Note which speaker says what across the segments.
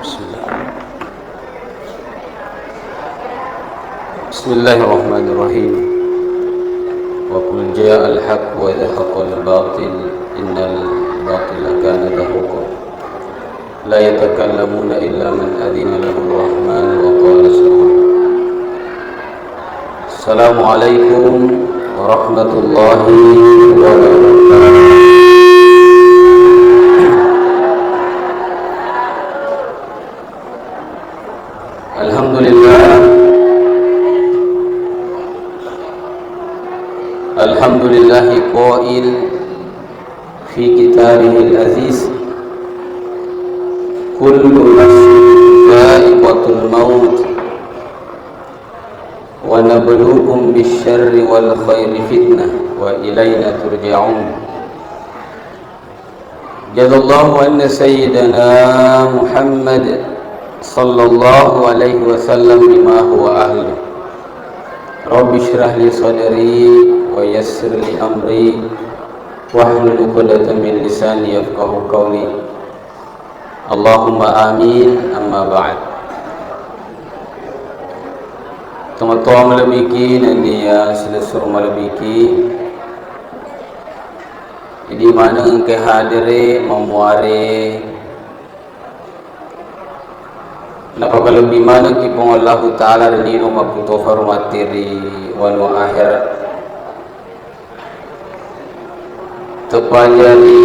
Speaker 1: بسم الله بسم الله الرحمن الرحيم وقل جاء الحق وزهق الباطل إن الباطل كان زهوقا لا يتكلمون إلا من أذن له الرحمن وقال سبحانه السلام عليكم ورحمة الله وبركاته. الحمد لله قائل في كتابه العزيز كل نفس ذائقة الموت ونبلوكم بالشر والخير فتنة وإلينا ترجعون. جزا الله أن سيدنا محمد صلى الله عليه وسلم بما هو أهله. رب اشرح لي صدري ويسر لي أمري واحلل عقدة من لساني يفقهوا قولي. اللهم آمين. أما بعد. Teman-teman malabiki nanti ya selesai malabiki. Jadi mana engkau hadiri memuari napa lebih mana kipong Allah Ta'ala dan dino makutofar materi wal akhirat tepajari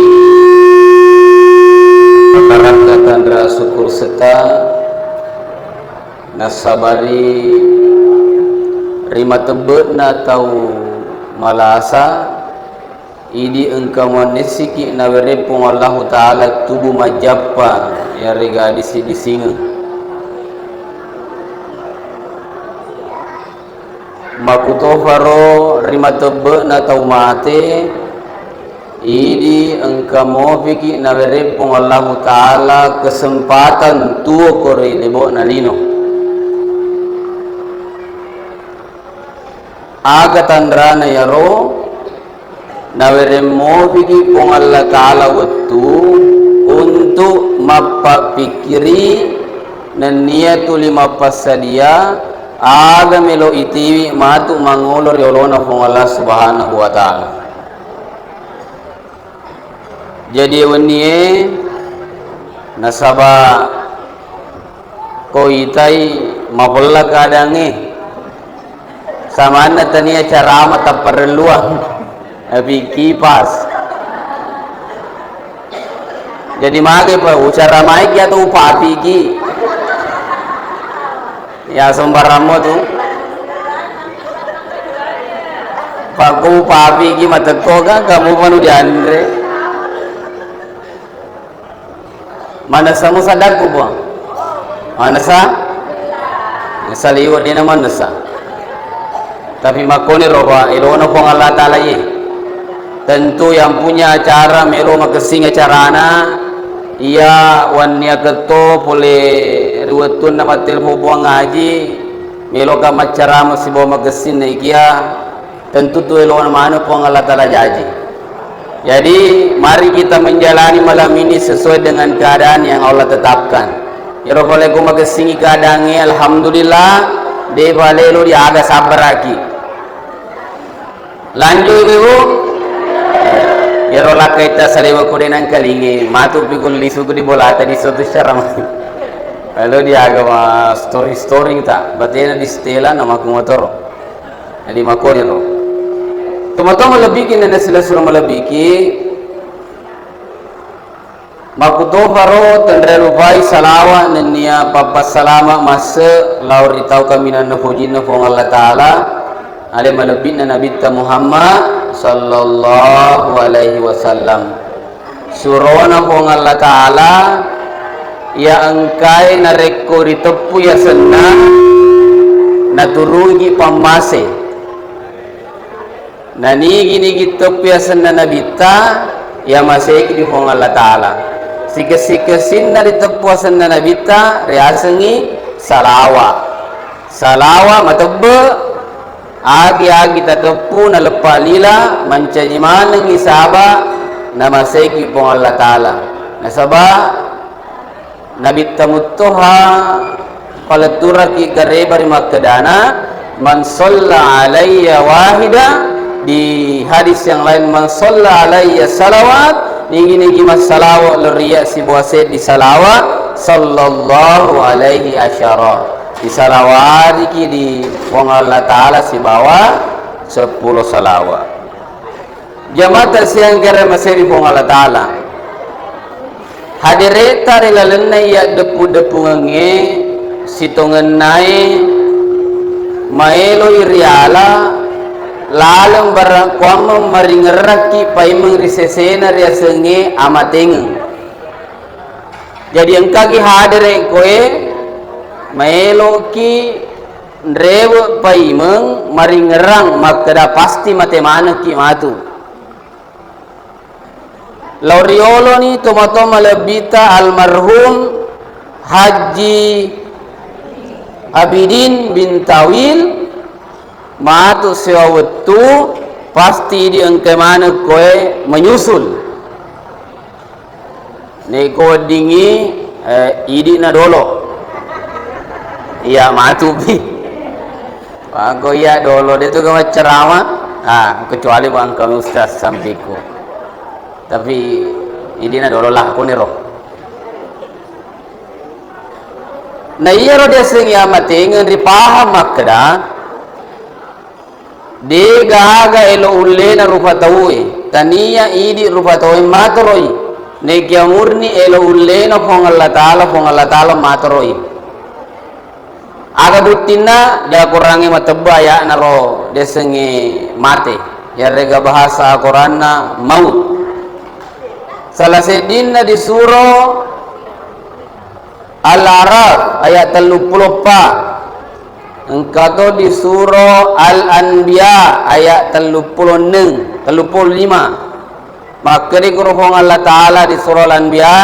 Speaker 1: masyarakat tandra syukur serta nasabari rima tebet na tau malasa idi engkau manisiki na berepung Allah Ta'ala tubuh majappa yang rega di singa makutofaro rima tebet na tau mate idi engkau mau fikir na berepung Allah Ta'ala kesempatan tua kore lebo na lino aga tandrana yaro na beremo fikir pung Allah Ta'ala waktu untuk mapapikiri na niatu lima pasadia aga melo itiwi matu mangolor yolona pung Allah Subhanahu wa Ta'ala. Jadi waniye nasaba ko itai mabolla kadange samana tania cara mata perluan abi kipas. Jadi mage pa ucara mai kya tu papi ki ya sembaramo tu paku papi ki matako ka kamu panu diandre manasa mo sadar ko ba manasa saliwa din naman manasa tapi makoni roba ilona po Allah Ta'ala ye tentu yang punya acara melo makasing acarana iya wania keto boleh ruwetun na matilpo buang ngaji melo ka macara masibo magasin na ikia tentu tu elo na mano po Allah Ta'ala jaji. Jadi mari kita menjalani malam ini sesuai dengan keadaan yang Allah tetapkan. Ya boleh ko magasingi keadaannya alhamdulillah de balelo di aga sabar lagi lanjut ibu ya rola kaita salewa kudenan kalingi matu pikul lisu di bola tadi suatu syaram kalau dia agama story tak batena di stela nama ku motor jadi makori lo teman-teman lebih kini nasilah surah malabiki makuto faro tandre lupai salawa nenia papa salama masa laur itau kami na nafujin na fong Allah Ta'ala ale malabin na nabita Muhammad sallallahu alaihi wasallam surah na fong Allah Ta'ala ya angkai na rekori tepu ya senna naturugi pamase nani tepu ya senna nabita ya masih di fong Allah Ta'ala sike-sikesin na ditepuasan na nabita reasengi salawa matebe agi-agi tatepu na lepalila mancanyiman ng isaba na maseki pong Allah Ta'ala nasaba Nabi tamuttuha palaturaki karebari makadana man shalla alayya wahida. Di hadis yang lain man shalla alayya salawat nigi mas salawat luriya si buase di salawat sallallahu alaihi asyara di salawat iki di wong Allah taala si bawa 10 salawat. Jamaah siang kere masih di wong Allah taala hadireta rilalena ya depu-depu nge sitongan nai maelo iriala lalang barang kuam maringeraki pai mengrisesena ria senge amateng. Jadi engkagi hadire koe maelo ki ndrewe pai meng maringerang makada pasti mate mana ki matu. Lauriolo ni tomato malabita almarhum Haji Abidin bin Tawil matu sewa wetu pasti di engke mana koe menyusul neko dingi idi na dolo iya matu bi ako iya dolo dia tu kama ceramah kecuali bang kami ustaz sampiku tapi idi na dolo lah aku nero na iya ro dia sing ya mati ngeri paham makda de gaga elo ullena rupatawi taniya idi rupatawi matroi ne murni elo ullena pong Allah taala matroi aga buttina dia kurangi matebba ya naro desengi mate ya rega bahasa Qur'anna maut salah sedina di surah Al-A'raf ayat 34 engkau di surah Al-Anbiya ayat 36 35 maka di kurung Allah Ta'ala di surah Al-Anbiya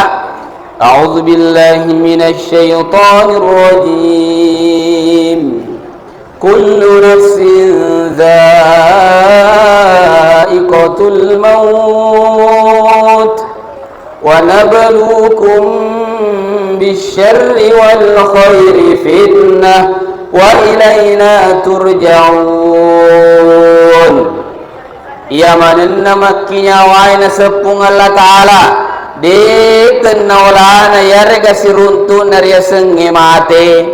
Speaker 1: a'udzu billahi minasy syaithanir rajim kullu nafsin dha'iqatul maut wa nabluukum bisyarri wal khairi fitnah wa ilaina turja'un. Ia manenna makkinya waina sepung Allah taala de kennaulana yarga siruntu naria senge mate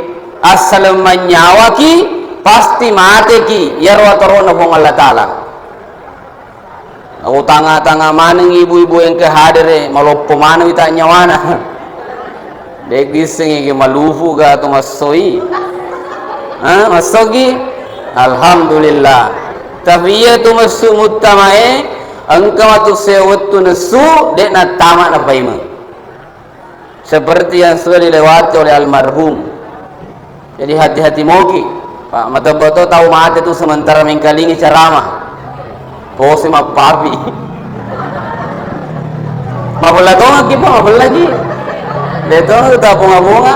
Speaker 1: asal manyawaki pasti mate ki yarwa torona pung Allah taala. Aku tanga-tanga maneng ibu-ibu yang kehadire maloppo mana wita nyawana degi sengi ke malufu ga to masoi masogi alhamdulillah tapi ya tu masu mutamae angka tu sewatu nasu dek na tamat na paima seperti yang sudah dilewati oleh almarhum. Jadi hati-hati moki pak mata boto tahu mati tu sementara mengkalingi ceramah pose mapapi mabola tonga kipa mabola lagi deto ta bunga-bunga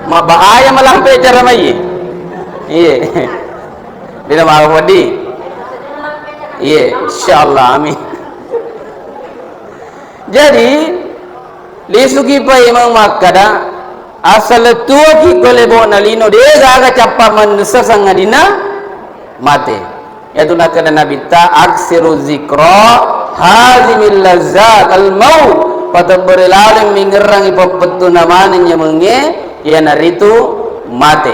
Speaker 1: mabahaya malampe ceramah iya bila mau wadi iya insyaallah amin. Jadi lisuki pa imang makada asal tua ki kolebo nalino de gaga cappa manusa sangadina mate yaitu nakana nabi ta aksiru zikra hazimil lazzat al maut patabarilalim mingerang ipapettu namanya menge ya naritu mate.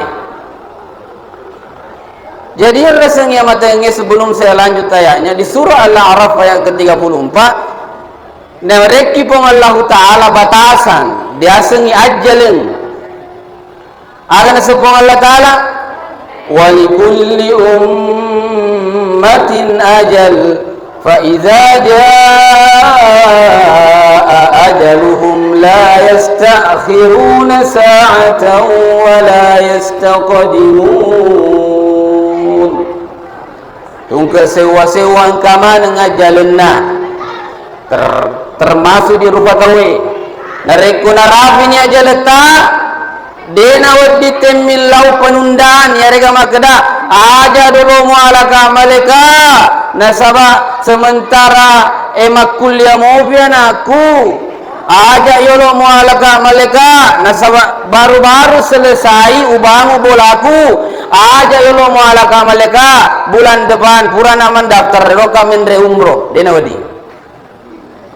Speaker 1: Jadi rasanya matanya sebelum saya lanjut ayatnya di surah Al-A'raf ayat ke-34 mereka pun Allah Ta'ala batasan diasengi ajalin akan sepung Allah Ta'ala walikulli ummatin ajal fa idza jaa ajaluhum la yasta'khiruna sa'atan wa la yastaqdimun. Tunggu sewa-sewa kama ngajalunna termasuk di rupa tawe nareku narafi ni aja letak dena waddi temmilau penundaan ya rega makda aja dulu mualaka maleka nasaba sementara emak kuliah mobian aku aja yolo mualaka maleka nasaba baru-baru selesai ubangu bolaku aja yolo mualaka maleka bulan depan purana mendaftar roka mendre umroh denawadi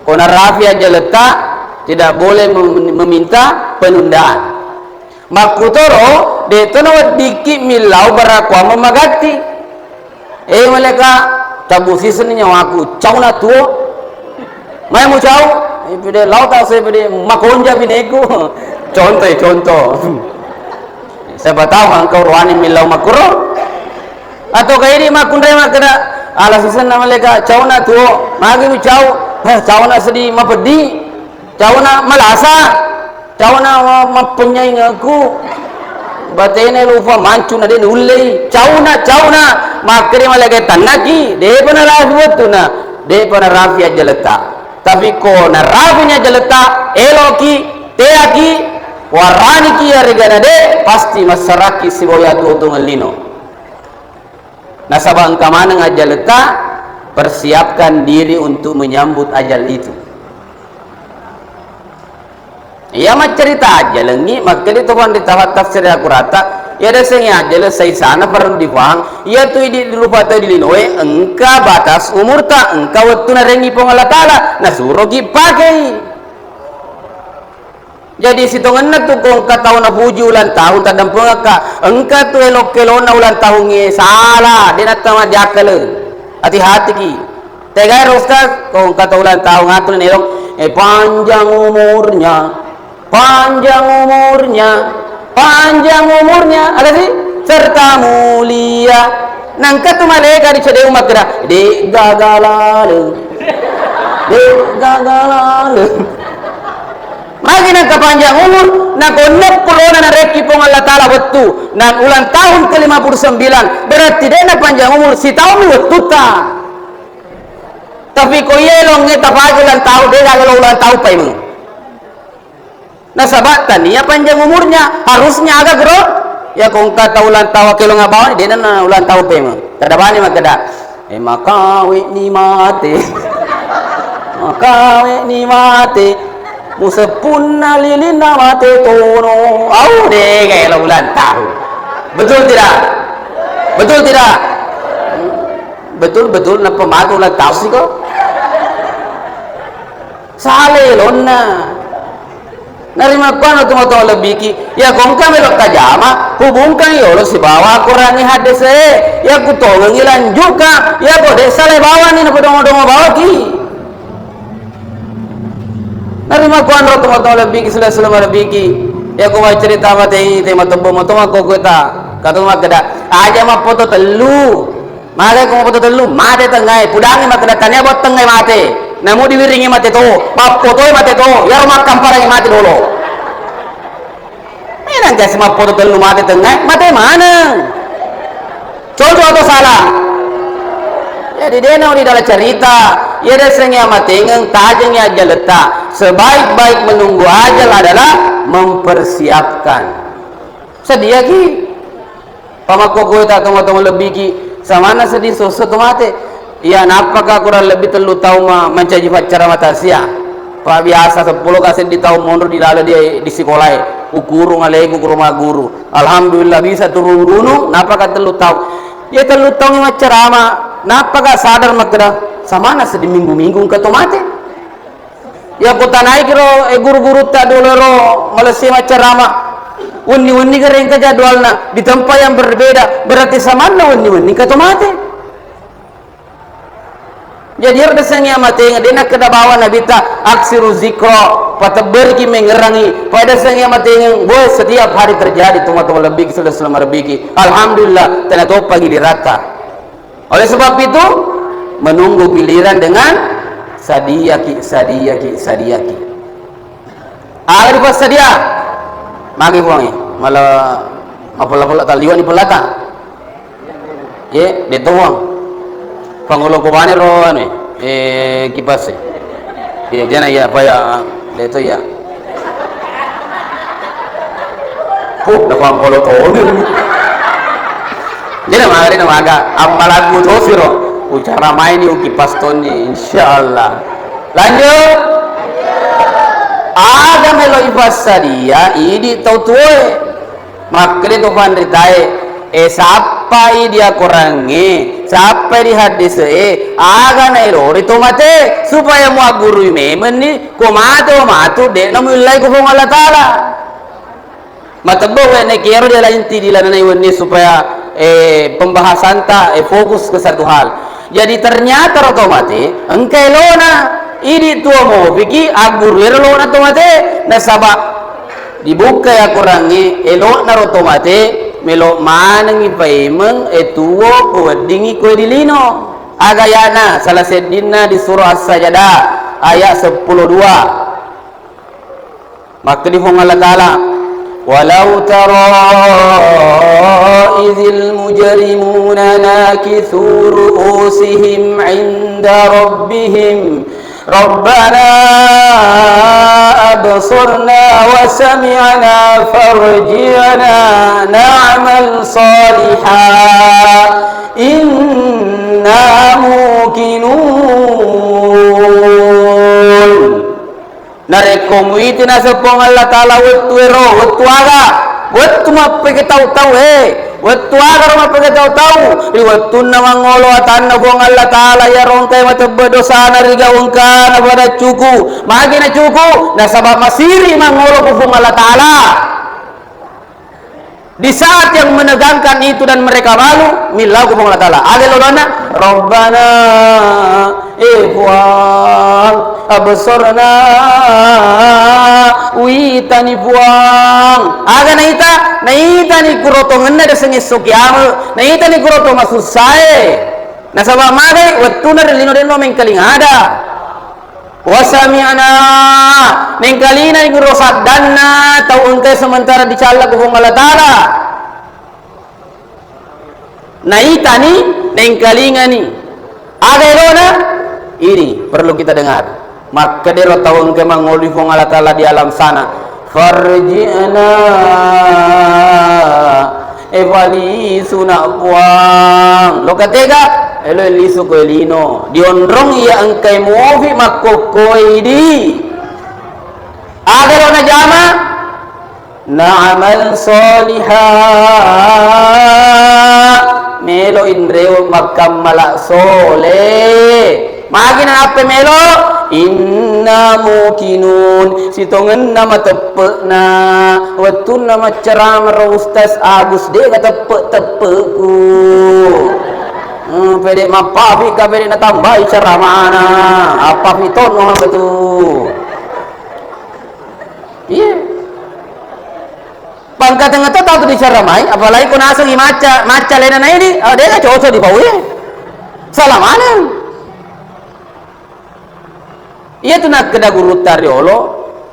Speaker 1: kona rafi aja letak tidak boleh meminta penundaan makutoro de tonawat diki milau barakwa memagati maleka tabusi seninya aku cauna tuo mai mu cau ipide lauta saya ipide makonja bineku contoh siapa tahu engkau ruani milau makuro atau kayak ini makundai makada ala sisan nama leka cauna tuo magi mu cau cauna sedih mapedi cauna malasa cauna mapenyai ngaku batene lupa mancu na den ullei cauna makri malaka tanaki de panara buatuna de panara rafi aja letak tapi ko na rafinya jaleta eloki teaki warani ki arigana de pasti masaraki siboyatu utong lino nasabang kamana ngajaleta persiapkan diri untuk menyambut ajal itu ya cerita aja lengi makanya itu kan ditawat tafsir akurata ya ada sengaja aja selesai sana perlu difaham ya tuh di lupa tadi linoe engka batas umur tak engka waktu narengi Allah Ta'ala nah suruh pakai jadi sitongan na tuh kung kataw na puji ulang tahun tadang pengaka engka tuh elok kelona ulang tahun salah dia nak tama jakal hati-hati ki tegay roska kung kataw ulang tahun atun elok panjang ada sih serta mulia nangka tu malaikat di cedeu makra de gagalalu magi nangka panjang umur nak onok kolona na reki pong Allah Ta'ala betu nan ulang tahun ke-59 berarti dia na panjang umur si tahun betu ta tapi ko yelong ngeta pagi ulang tahun dia gagalo ulang tahun pa imong nasabatan ya panjang umurnya harusnya agak bro ya kung kata ulang tawa kilo nga bawang di na ulang tawa pa mo kada bani magkada makawi ni mate musapun na lilin na mate tono de kaya ulang tawa betul tidak betul na pamato ulang tawa sih ko sale lona narima kuano tumoto lebiki ya kung kami lo kajama hubungkan yolo si bawa kurangi hadis ya kutolong ilan juga ya kode sale bawa ni napodongo bawa ki narima kuano tumoto lebiki sudah lebiki ya ko mai cerita mate te matombo matoma ko kota katong magada aja mapoto telu mare ko mapoto telu mate tengai pudangi magada tanya bot tengai mate namu diwiringi mate to papotoi mate to ya makam parangi mate dulu ini guys mapoto telu mate tengah mate mana contoh atau salah jadi dia di dalam cerita ya desengnya mate ngeng tajengnya aja letak sebaik-baik menunggu ajal adalah mempersiapkan sedia ki pamakoko tak tunggu lebih ki samana sedih sosok mate ya napakah kurang lebih telu tahu mencaji pacara mata sia pak biasa 10 kasih di tahun mundur di lalu dia di sekolah ukuru ngalegu ke rumah guru alhamdulillah bisa turun gunung napakah telu tahu ya telu tahu macarama napakah sadar makda samana sedih minggu-minggu ke tomate ya kota naik ro guru-guru tak dulu malesi macarama unni kering ke jadwalna di tempat yang berbeda berarti samana unni ke tomate jadi ada sengnya mati ngadena kada bawa nabita aksiru zikro pataber ki mengerangi pada sengnya mati boy setiap hari terjadi tuma-tuma lebih sudah selama lebih alhamdulillah telah pagi dirata oleh sebab itu menunggu giliran dengan sadiyaki agar pas sadia magi puangi malah apa taliwan di pelata ye detuang pangulo ko bani ro ane kipas jana ya apa ya leto ya na pangulo to jana magari na maga ampalag mo to siro ucara main ni kipas to ni insyaallah lanjut aga melo ifasadia idi tau tuwe makre to pandritae sappai dia korangi sampai di hadis aga na ilori to mate supaya mu guru memen ni ko matu de namulai ko fong Allah taala matabo ne kiro dia lain ti dilana ni supaya pembahasan ta fokus ke satu hal. Jadi ternyata otomatis engkai lona ini tua mo biki aguru lona otomatis nasaba dibuka ya kurangi elok na otomatis melo manangi paimeng etuwo ko dingi ko dilino agayana salah sedina di surah As-Sajdah ayat 10:2 maka di Allah taala walau tara idzil mujrimuna nakithu ru'usihim 'inda rabbihim ربنا أبصرنا وسمعنا فارجعنا نعمل صالحا إنا موقنون narekomu itu nasabong Allah Ta'ala wattu ero wattu aga wattu mappe ke tahu-tahu wattu aga mappe ke tahu-tahu ri wattu na mangolo atanna bong Allah Ta'ala ya rongkai matebbe dosana riga ungkana pada cuku magi na cuku nasabab masiri mangolo bong Allah Ta'ala di saat yang menegangkan itu dan mereka malu milau bong Allah Ta'ala ada lorana Rabbana ihwan absorna uitani buang aga naita ni kuroto ngena de sengi sokiam naita ni kuroto masusai nasaba made wattuna lino den no mengkaling ada wasami'na mengkalina ni kurosak danna tau engke sementara dicala ku Allah Taala naita ni mengkalingani aga lona ini perlu kita dengar maka dia tahu engke mangoli fong Allah Taala di alam sana farji'na evali suna buang lo katega elo lisu ko lino diondrong ia engkai muofi makokoi di ada lona jama na'amal solihah melo indreo makam malak soleh magina apa melo inna mukinun sitongan nama tepe na watun nama ceram Ustaz Agus de kata tepe-tepeku pede mapafi ka pede na tambah ceramana apa fiton mo betul iya pangkat tengah tahu di ceramai apalagi kau nasang maca lena na ini dia ka cocok di bawah salah mana ia tu nak kena guru tariolo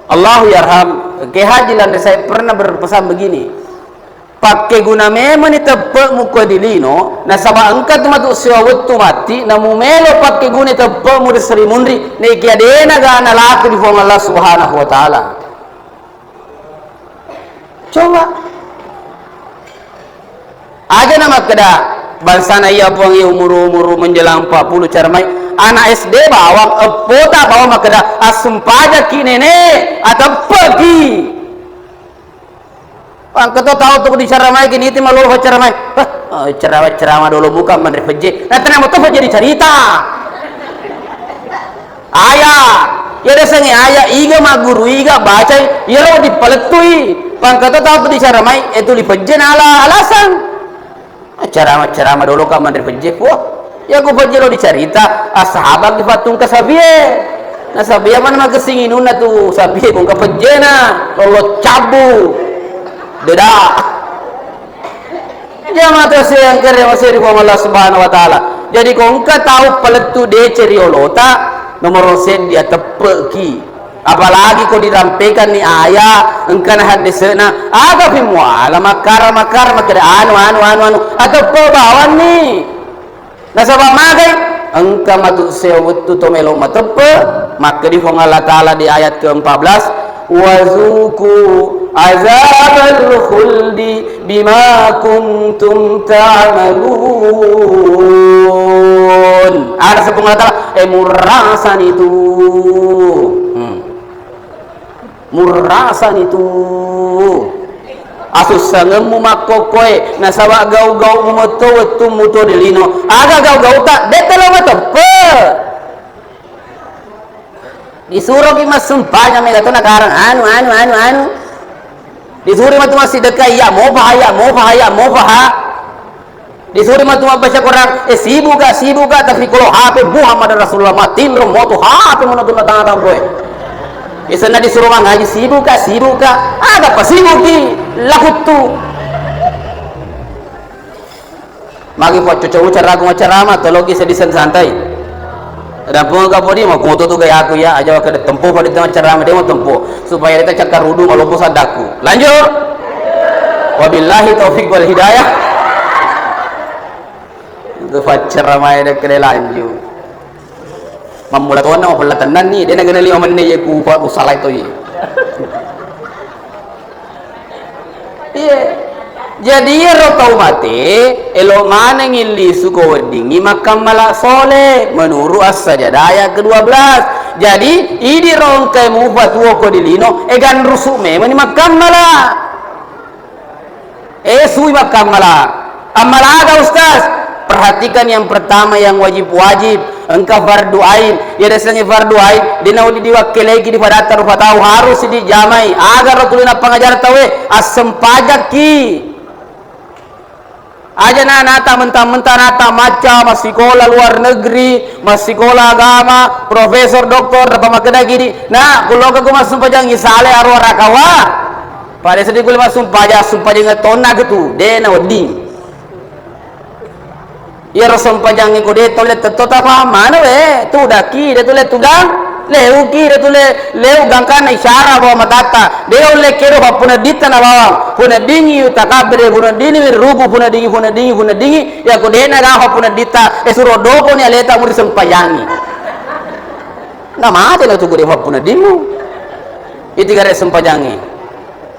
Speaker 1: Allahu yarham ke haji lan saya pernah berpesan begini pakai guna memang tepuk muka dilino nasaba angkat matu siawut tu mati namu melo pakai guna tepuk mu seri mundri neki adena gana laku di fong Allah Subhanahu wa taala coba aja nama keda bansana ia buang umur menjelang 40 carmai anak SD bawang pota bawa makada asumpaja ki nene atau pergi angkat tahu tuh di ceramai gini itu malu ceramai ceramah dulu bukan menteri peje nanti nama tuh jadi cerita ayah ya desengi ayah iga maguru iga baca ya lo dipaletui angkat tahu tuh di ceramai itu di peje ala alasan ceramah dulu kan menteri peje wah ya aku pajero dicerita sahabat difatung ke sabie nah sabie mana mah kesinginun na tu sabie kung kapajena lolo cabu deda jama tu yang kere masih di Allah Subhanahu wa taala jadi kung ka tahu paletu de ceriolota nomor sen dia tepeki apalagi kau dirampaikan ni ayah engkau hadisna aga pimuala makar makada anu atau bawan ni nasabah magai engkau matu sewut tu melo matepe maka di fong Allah Taala di ayat ke-14 wazuku azabal khuldi bima kuntum ta'malun ada sepung Allah Taala murasan itu murasan itu asus sangemu makokoy nasawa gau-gau mumoto wetu muto dilino aga gau-gau tak betelo matempe disuruh ki mas sumpahnya mega to nakarang anu disuruh matu masih dekai ya mau bahaya disuruh matu baca Quran sibuk gak tapi kalau HP Muhammad Rasulullah matin rom moto HP menonton tang boy isana disuruh ngaji sibuk gak ada apa sibuk ki lakutu magi po cucu cara aku ceramah teologi sedisen santai dan pun kapodi mau kutu tu gaya aku ya aja ke tempuh pada tengah ceramah dia mau tempuh supaya kita cakar rudu malu sadaku lanjut wabillahi taufik wal hidayah itu ceramah dia kena lanjut memulai tuan nama pelatihan ni dia nak kena 5 menit je ku salah itu ye iya jadi ro tau mati elo mana ngili suko dingi makam malak soleh menurut as-sajadah ayat ke-12 jadi idi rongkai mufat woko dilino egan rusuk me mani makam malak sui makam malak amal aga ustaz perhatikan yang pertama yang wajib engkau fardu ain ya dasarnya fardu ain dina udi diwakil lagi di pada taruh tahu harus dijamai agar ratulina pengajar tawe asem pajak ki aja nata mentah-mentah nata maca masih sekolah luar negeri masih sekolah agama profesor doktor apa makna gini nah kalau aku masuk pajang isale arwah rakawa pada sedih kulit masuk pajak ngetona gitu dena wedi ya rasul pajang ko de tole tetota pa mana we tu daki de tole tudang leu ki de tole leu gangkan isyara bawa matata de ole kero hapuna ditana bawa puna dingi utakabre puna dini rubu puna dingi ya ko de na ga hapuna dita esuro doko ni aleta muri sempayangi na mate la tu gure hapuna dimu itu gare sempayangi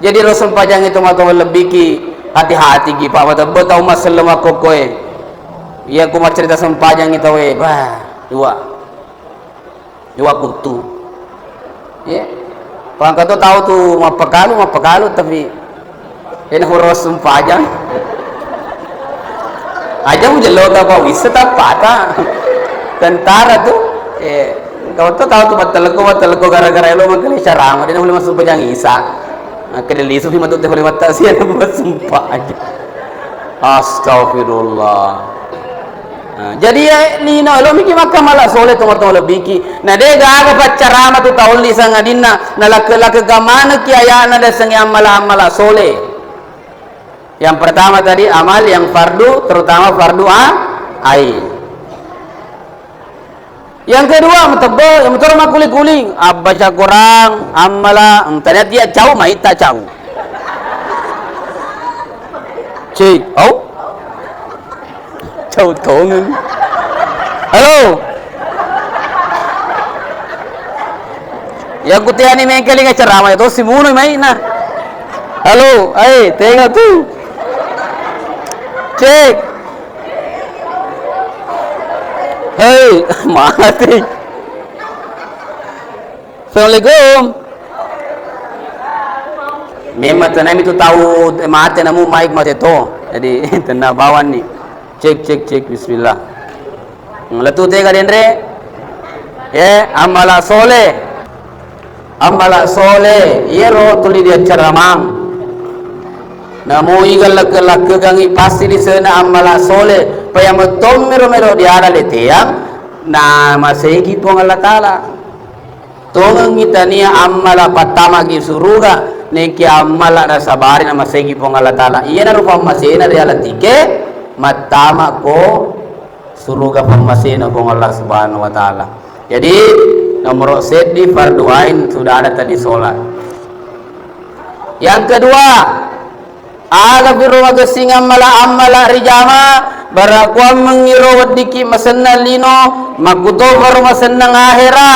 Speaker 1: jadi rasul pajang itu mato lebih ki hati-hati ki pa mata betau masalama kokoe ya aku mau cerita sempajang itu dua kutu ya pangkat tu tahu tu mau pekalu tapi ini huruf sempajang aja mau jelo apa bisa tak patah tentara tu kau tu tahu tu batalku gara-gara lo makan syarang dia boleh masuk sempajang isa kedeli sufi matut boleh mata sia buat sempajang astagfirullah jadi ya lino lo miki makka mala soleh to marto lebih ki na de ga pacarama tu tauli sanga dinna na lak gamana ki ayana da sangi amala soleh yang pertama tadi amal yang fardu terutama fardu ain yang kedua metebo yang betul makuli baca Quran amala ternyata dia jauh maita jauh cik Chào thổ ngưng halo yang kutihan ni main kali ceramah itu si munu main na halo tengok tu cek mati Assalamualaikum memang tanam itu tahu mati namu mic mati to jadi tanah bawan ni cek bismillah ngeletu tega dendre amala soleh yero tuli dia ceramah namu igal lak gangi pasti di sana amala soleh paya matom mero dia ada letiang na masegi tuang Allah taala tuang ngitania amala patama gi suruga neki amala na sabari na masegi tuang Allah taala iya na rupa masena dia latike matama ko suruga pemasina kong Allah subhanahu wa ta'ala jadi nomor set di fardu ain sudah ada tadi sholat yang kedua aga biru magasing amala rijama barakuam mengiro wadiki masenna lino makuto baru masenna ngahera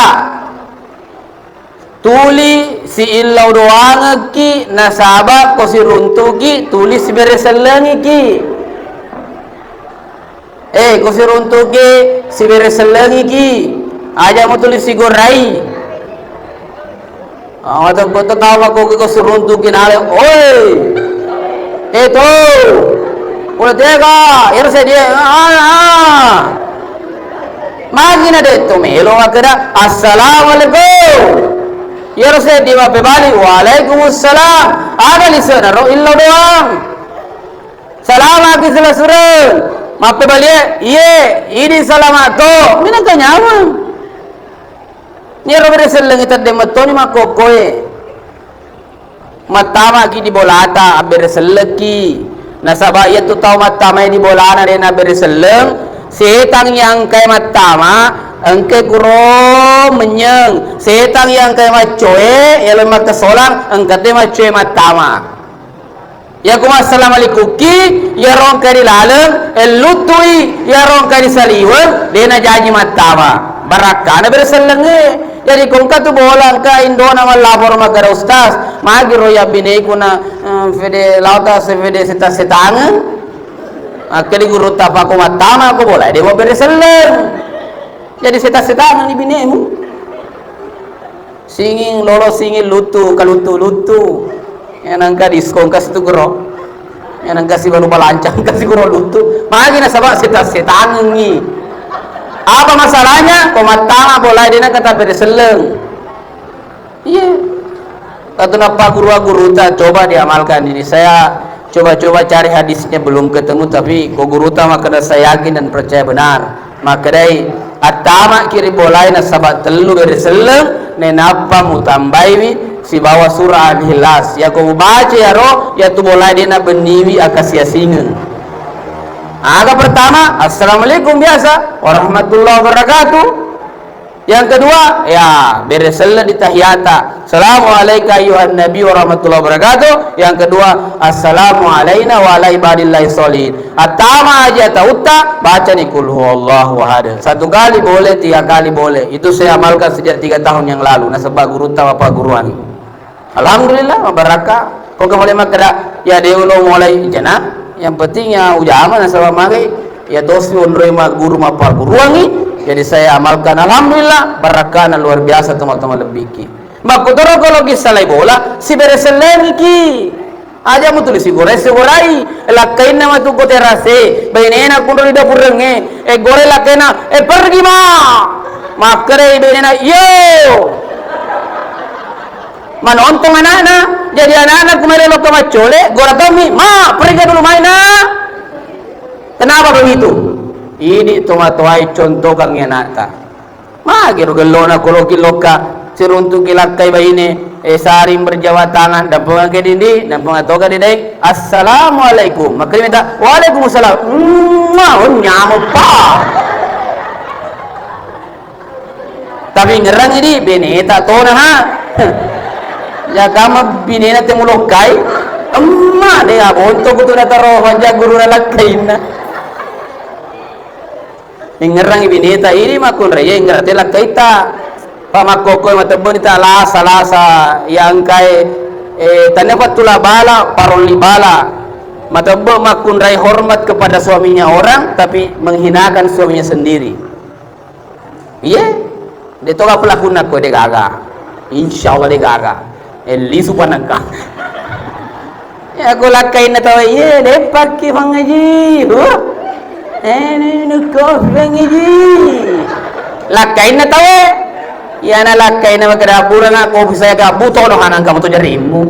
Speaker 1: tuli si illau doangaki nasaba ko si runtuki tulis bereselangi ki kusiruntuk ke si bereselangi ki aja mau tulis si gorai Atau kau tahu aku keseruntukin ale, oi, itu, udah tega, ya dia, magi na deh, tu melo makada, assalamualaikum, ya dia mape balik, waalaikumsalam, ada listener, illa doang, salam lagi selesai, mape balik, iya, ini selamat tu, mina kanyaman. Ni robere seleng ita de matoni makokoe matama ki di bolata abere seleki nasaba ia tu tau matama di bolana de na bere seleng setang yang kai matama engke guro menyeng setang yang kai macoe ele mak solang engkate macoe matama ya kuma assalamualaikum ki ya rong kari laleng elutui ya rong kari saliwen de na jaji matama barakana bere seleng jadi kung katu bolang ka indona mal labor magara ustaz magi roya binay ko na fede lauta se fede seta setang akali guru tapa ko matama ko bola de mo bereseleng jadi seta setang ni binay mo singing lolo singing lutu kalutu lutu yan ang ka diskon kasi tu guro yan ang kasi balu balancang kasi guro lutu magi na sabak seta setang ni apa masalahnya? Komatama boleh dia kata bereseleng. Iya. Kata napa guru ta coba diamalkan ini. Saya coba-coba cari hadisnya belum ketemu tapi ko guru ta maka saya yakin dan percaya benar. Maka dai atama kiri boleh na sabat telu bereseleng ne napa mutambai si bawa surah Al-Ikhlas. Ya ko baca ya ro ya tu boleh dia na beniwi akasia singen. Agak pertama, assalamualaikum biasa, warahmatullahi wabarakatuh. Yang kedua, ya beresela di tahiyata, assalamualaikum ayuhan nabi warahmatullahi wabarakatuh. Yang kedua, assalamualaikum wa ala ibadillahi sholihin. Atama aja tauta, baca nih kul huwallahu ahad. Satu kali boleh, 3 kali boleh. Itu saya amalkan sejak 3 tahun yang lalu. Nasabah guru tahu apa guruan. Alhamdulillah, barakah. Kau kembali makada, ya dia mulai jenah. Yang pentingnya ujama nasabah magai ya dosi onroi ma guru ma par guruangi jadi saya amalkan alhamdulillah barakah luar biasa teman-teman lebih ki makudoro kalau gisalai bola si bereseleng ki aja mu tulis gore segurai lakain nama tu kote rase benena kunro ida purenge gore lakena pergi ma makre benena yo manontong anak-anak jadi anak-anak kemarin lo kemacole gora kami ma pergi dulu main kenapa begitu ini tomatoai contoh kang yanata ma gero gelona koloki loka siruntu kilakai baine saring berjawa tangan dan pengakai dindi dan pengatoka didai assalamualaikum maka minta waalaikumsalam ma nyamuk pa tapi ngerang ini beneta tona ha ya kama binena temulokai emma de abonto kutu na taro wanja guru na lakain na ingerang bineta ini makun raya ingerate lakaita pamakoko matabon ita lasa yang kai tanya patula bala paroli bala matabon makun raya hormat kepada suaminya orang tapi menghinakan suaminya sendiri iya de toga pelaku nak ko de gaga insyaallah de gaga lisu panaka ya aku lakai na tahu ye depak ki fangaji ini nuko fangaji lakai na tahu ya na lakai na magara pura na ko bisa ka buto no hanang kamu to jarimu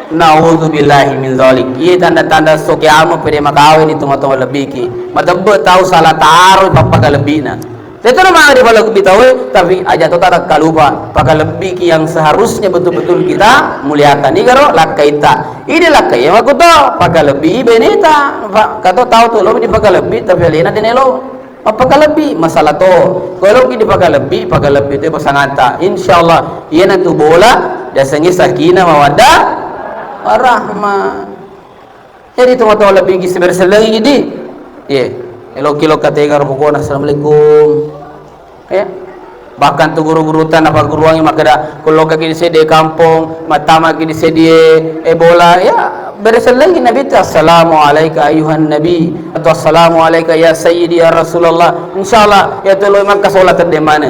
Speaker 1: naudzubillahi min zalik ye tanda-tanda so kiamat pede makawin itu matawa lebih ki madabbe tahu salah taruh papa lebih na itu nama ada kalau bitawe tapi aja tu tak kalupa pakai lebih yang seharusnya betul-betul kita muliakan ini karo lakaita ini lakai yang aku tahu pakai lebih beneta kata tahu tu lo dipakai lebih tapi lena denelo pakai lebih masalah tu kalau kita pakai lebih itu pasangata insyaallah ia nanti bola dasarnya sakinah mawaddah warahmah jadi tu tahu lebih kita berselangi jadi ye kilo katega rupukona assalamualaikum ya bahkan tu guru-guru tan apa guruangi makada kalau kaki di sede kampung matama kaki di sede bola ya bereselagi nabi ta assalamualaikum ayuhan nabi atau assalamualaikum ya sayyidi ya rasulullah insyaallah ya tolo maka salat de mana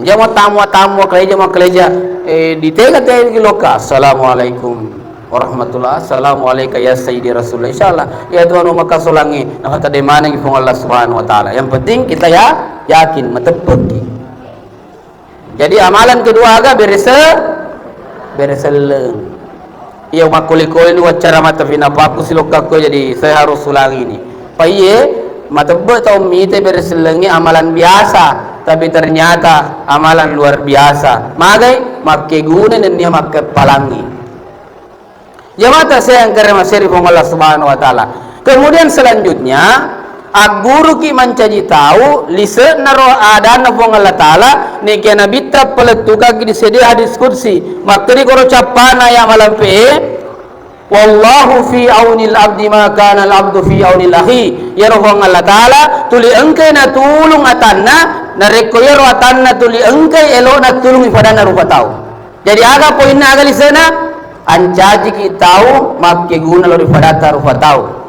Speaker 1: Jama tamu keleja di tega loka. Assalamualaikum warahmatullah. Assalamualaikum ya sayyidi rasulullah. Insyaallah ya Tuhan maka solangi nak tadi mana ngipung Allah Subhanahu wa taala. Yang penting kita ya yakin matepeki. Jadi amalan kedua aga bereseleng. Iya makuli-kuli ni wacara mata fina paku siloka ko jadi saya harus ulangi ini. Paiye matebe tau mite bereselengi amalan biasa tapi ternyata amalan luar biasa. Magai makke guna dan dia makke palangi. Jamaah saya yang kerana masih Allah Subhanahu wa taala. Kemudian selanjutnya aguru ki mencaji tahu lise naro adana pong Allah taala ni kena bitra peletuka ki disedia hadis kursi makri koro capana ya malam pe wallahu fi aunil abdi ma kana al abdu fi aunil akhi ya rohong Allah taala tuli engkai na tulung atanna na reko ya ro atanna tuli engkai elo na tulung ipadana rupa tahu. Jadi aga poinna aga lisena ancaji ki tahu makke guna lo ipadata rupa tahu.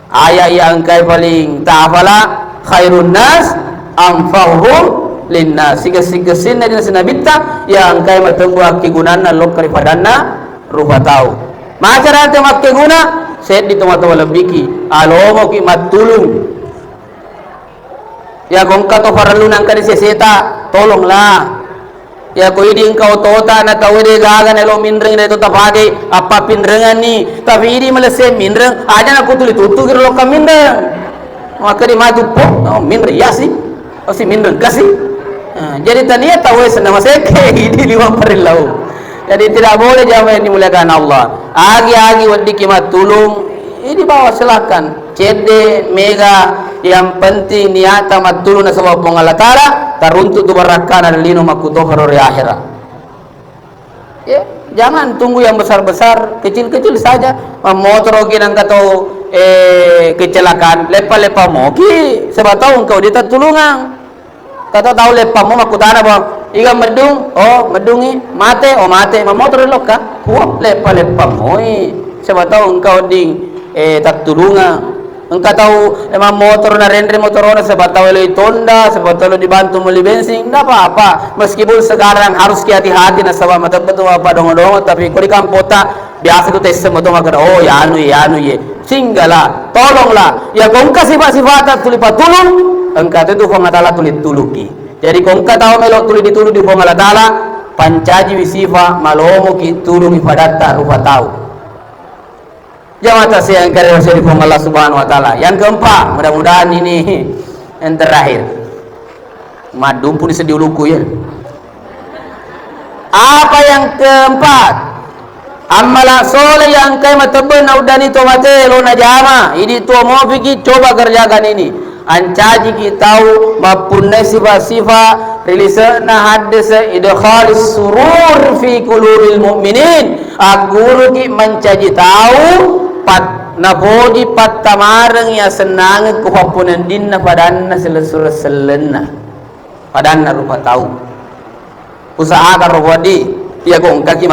Speaker 1: Ayat yang kai paling ta'afala khairun nas anfa'uhum linnas. Siga-sigasin na din sa nabita yang kai matunggu kigunan na lok karipadana rupa tahu. Masyarakat yang makiguna set dito matawalabiki alomo ki matulung. Ya kung kato paralunang ka di seseta tolonglah. Ya ko idi engkau tota na tawede gaga na lo minreng na ito tapage apa pinrengan ni tapi idi malase minreng aja na kutuli tutu kiro lo ka minreng maka di maju po no, minreng ya sih o si minreng kasih jadi tania tawes nama seke idi lima perilau jadi tidak boleh jamaah yang dimuliakan Allah agi-agi wadi kimat tulung ini bawa silakan cede mega yang penting niata matulung na sama Allah Ta'ala taruntut tu barakana dan lino makutohar ori akhirat. Ya, jangan tunggu yang besar-besar, kecil-kecil saja. Motor ogi nang katau kecelakaan, lepa-lepa moki, sebab tahu engkau dia tulungang. Kata tahu lepa mo makutana bang, iga medung, oh medungi, mate, oh mate, motor loka, puap lepa-lepa moi, sebab tahu engkau ding tak tulungang. Engkau tahu emang motor na rendre motorona sebab tahu lo itonda sebab tahu lo dibantu beli bensin tidak apa-apa meskipun sekarang harus hati-hati na sebab mata betul apa dong-dong tapi kalau di kampota biasa tu tes semua tu makanya oh ya anu ye singgala tolonglah ya kau sifat-sifat tulipa tulung engkau itu kau ngatala tulit tuluki jadi kau tahu melo tulit ditulung di kau ngatala pancaji wisifa malomo ki tulung ifadata rupa tahu. Jamaah saya yang karya dari Allah Subhanahu wa taala. Yang keempat, mudah-mudahan ini yang terakhir. Madum pun sedih uluku ya. Apa yang keempat? Amalan soleh yang kai mateben udani to mate lo na jama. Ini to mau fikir coba kerjakan ini. Ancaji kita tahu mapunna sifat-sifat rilisana hadis idkhalis surur fi qulubil mu'minin. Aguru ki mencaji tahu pat naboji pat tamareng ya senang kuhapunan dinna padanna selesura selena padanna rupa tahu usaha karo wadi ya kong kaki